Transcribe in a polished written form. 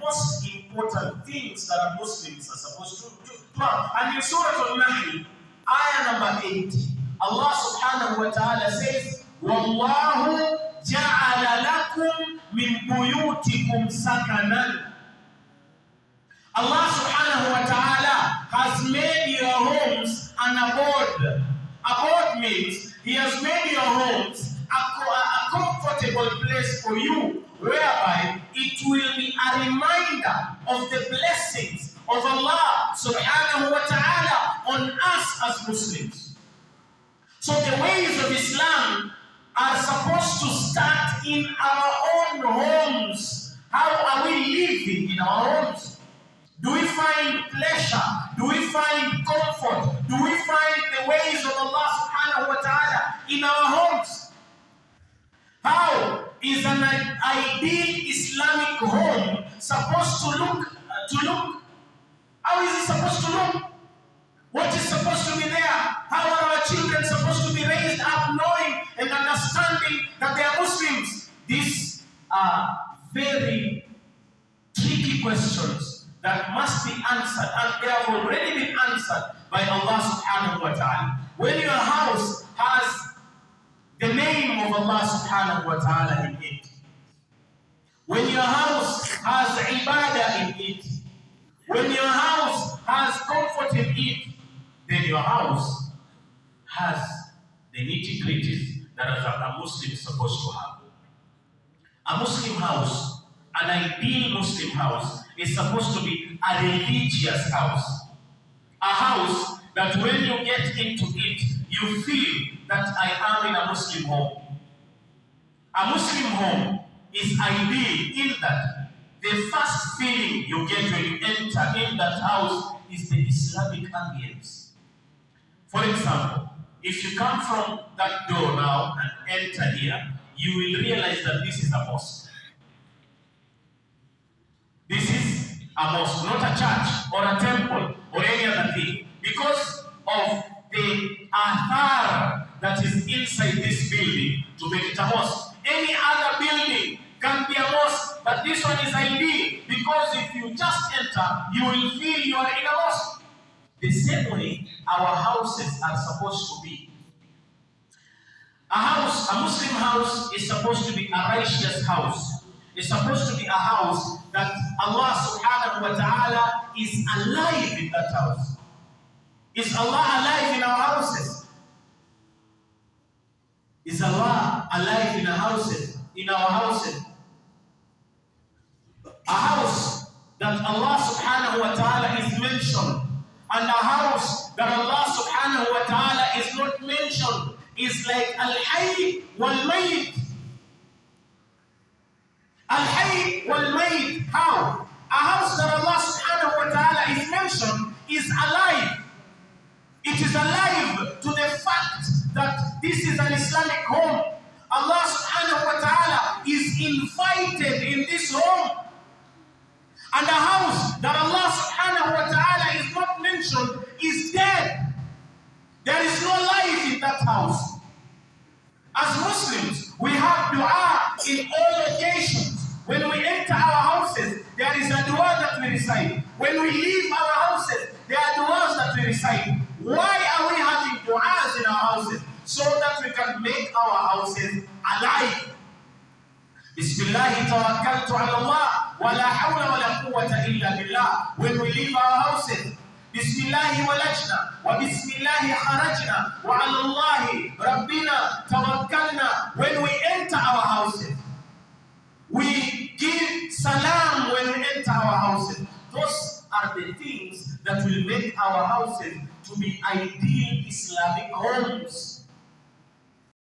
most important things that Muslims are supposed to have. And in Surah Al-Nahl, ayah number 80, Allah subhanahu wa ta'ala says, وَاللَّهُ جَعَلَ لَكُمْ مِنْ بُيُوتِكُمْ سَكَنًا. Allah subhanahu wa ta'ala has made your homes an abode. Abode means He has made your homes a comfortable place for you, whereby it will be a reminder of the blessings of Allah subhanahu wa ta'ala on us as Muslims. So the ways of Islam are supposed to start in our own homes. How are we living in our homes? Do we find pleasure? Do we find comfort? Do we find the ways of Allah subhanahu wa ta'ala in our homes? How is an ideal Islamic home supposed to look? How is it supposed to look? What is supposed to be there? How are our children supposed to be raised up knowing and understanding that they are Muslims? These are very tricky questions that must be answered, and they have already been answered by Allah subhanahu wa ta'ala. When your house has the name of Allah subhanahu wa ta'ala in it, when your house has ibadah in it, when your house has comfort in it, then your house has the nitty-gritties that a Muslim is supposed to have. A Muslim house, an ideal Muslim house, is supposed to be a religious house. A house that when you get into it, you feel that I am in a Muslim home. A Muslim home is ideal in that the first feeling you get when you enter in that house is the Islamic ambience. For example, if you come from that door now and enter here, you will realize that this is a mosque. This is a mosque, not a church or a temple or any other thing, because of the athar that is inside this building to make it a mosque. Any other building can be a mosque, but this one is ideal because if you just enter, you will feel you are in a mosque. The same way our houses are supposed to be. A house, a Muslim house, is supposed to be a righteous house. It's supposed to be a house that Allah subhanahu wa ta'ala is alive in that house. Is Allah alive in our houses? Is Allah alive in our houses? In our houses? A house that Allah subhanahu wa ta'ala is mentioned, and a house that Allah subhanahu wa ta'ala is not mentioned, is like al-hayy wal-mayyit. Al-hayy wal-mayyit. How? A house that Allah subhanahu wa ta'ala is mentioned is alive. It is alive to the fact that this is an Islamic home. Allah subhanahu wa ta'ala is invited in this home. And a house that Allah subhanahu wa ta'ala is not mentioned is dead. There is no life in that house. As Muslims, we have dua in all occasions. When we enter our houses, there is a dua that we recite. When we leave our houses, there are duas that we recite. Why are we having duas in our houses? So that we can make our houses alive. Bismillahi tawakkaltu ala Allah, wa la hawla wa la quwwata illa billah. When we leave our houses, Bismillahi walajna, wa Bismillahi kharajna, wa ala Allahi rabbina tawakkalna. When we enter our houses, we give salam when we enter our houses. Those are the things that will make our houses to be ideal Islamic homes.